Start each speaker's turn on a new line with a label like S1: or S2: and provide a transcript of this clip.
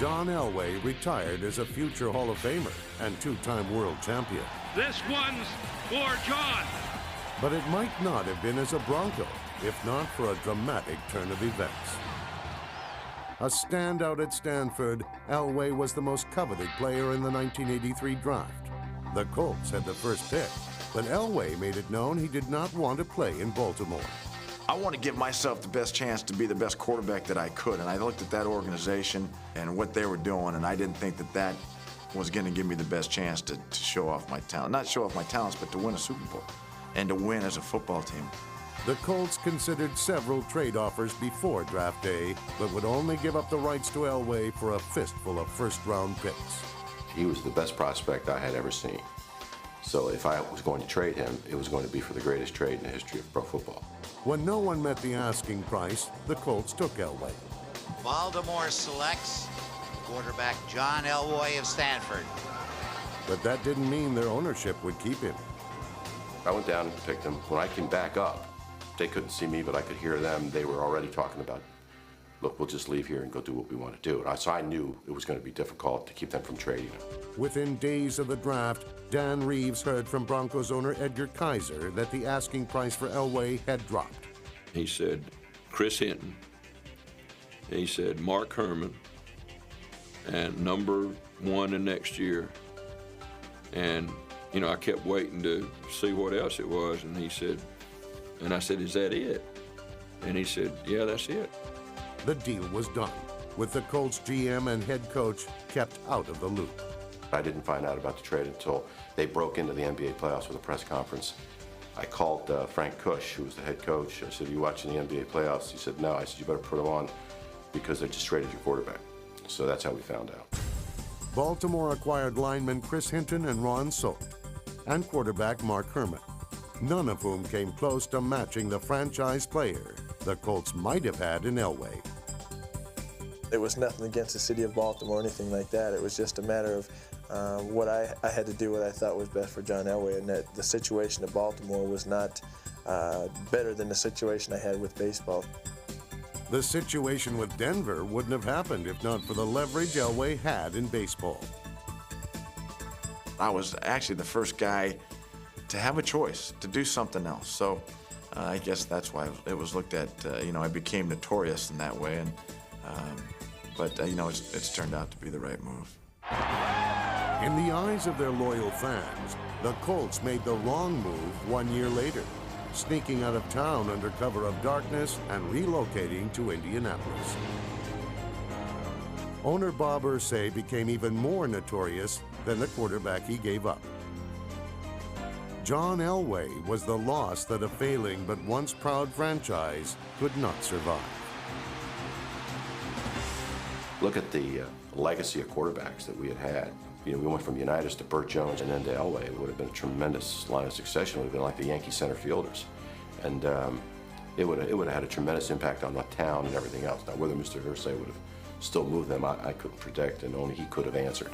S1: John Elway retired as a future Hall of Famer and two-time world champion.
S2: This one's for John.
S1: But it might not have been as a Bronco, if not for a dramatic turn of events. A standout at Stanford, Elway was the most coveted player in the 1983 draft. The Colts had the first pick, but Elway made it known he did not want to play in Baltimore.
S3: I want to give myself the best chance to be the best quarterback that I could, and I looked at that organization and what they were doing, and I didn't think that that was going to give me the best chance to show off my talent. Not show off my talents, but to win a Super Bowl and to win as a football team.
S1: The Colts considered several trade offers before draft day, but would only give up the rights to Elway for a fistful of first-round picks.
S4: He was the best prospect I had ever seen. So if I was going to trade him, it was going to be for the greatest trade in the history of pro football.
S1: When no one met the asking price, the Colts took Elway.
S5: Baltimore selects quarterback John Elway of Stanford.
S1: But that didn't mean their ownership would keep him.
S4: I went down and picked him. When I came back up, they couldn't see me, but I could hear them. They were already talking about, look, we'll just leave here and go do what we want to do. And so I knew it was going to be difficult to keep them from trading him.
S1: Within days of the draft, Dan Reeves heard from Broncos owner Edgar Kaiser that the asking price for Elway had dropped.
S6: He said Chris Hinton, he said Mark Herman, and number one the next year. And, you know, I kept waiting to see what else it was, and he said, and I said, is that it? And he said, yeah, that's it.
S1: The deal was done, with the Colts GM and head coach kept out of the loop.
S4: I didn't find out about the trade until they broke into the NBA playoffs with a press conference. I called Frank Kush, who was the head coach. I said, are you watching the NBA playoffs? He said, no. I said, you better put them on because they just traded your quarterback. So that's how we found out.
S1: Baltimore acquired linemen Chris Hinton and Ron Solt, and quarterback Mark Herman, none of whom came close to matching the franchise player the Colts might have had in Elway.
S7: It was nothing against the city of Baltimore or anything like that. It was just a matter of what I had to do what I thought was best for John Elway, and that the situation at Baltimore was not better than the situation I had with baseball.
S1: The situation with Denver wouldn't have happened if not for the leverage Elway had in baseball.
S3: I was actually the first guy to have a choice, to do something else. So I guess that's why it was looked at, you know, I became notorious in that way. And but you know, it's turned out to be the right move.
S1: In the eyes of their loyal fans, the Colts made the wrong move 1 year later, sneaking out of town under cover of darkness and relocating to Indianapolis. Owner Bob Irsay became even more notorious than the quarterback he gave up. John Elway was the loss that a failing but once proud franchise could not survive.
S4: Look at the legacy of quarterbacks that we had had. You know, we went from Unitas to Burt Jones and then to Elway. It would have been a tremendous line of succession. It would have been like the Yankee center fielders. And it would have had a tremendous impact on the town and everything else. Now, whether Mr. Irsay would have still moved them, I couldn't predict, and only he could have answered.